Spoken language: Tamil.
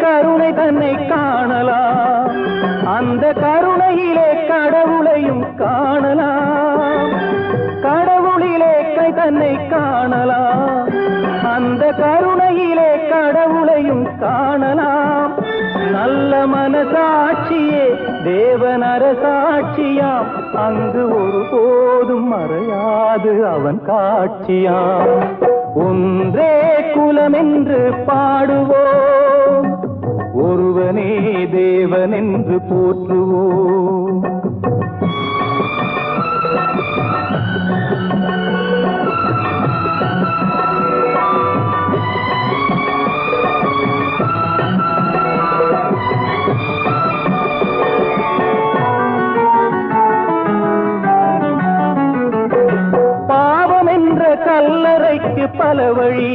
கருணை தன்னை காணலாம். அந்த கருணையிலே கடவுளையும் காணலாம். கடவுளிலே தன்னை காணலாம். அந்த கருணையிலே கடவுளையும் காணலாம். நல்ல மனசாட்சியே தேவனர சாட்சியாம். அங்கு ஒருபோதும் மறையாது அவன் காட்சியாம். ஒன்றே குலமென்று பாடுவோம், ஒருவனே தேவனென்று போற்றுவோம். பாவம் என்ற கல்லறைக்கு பல வழி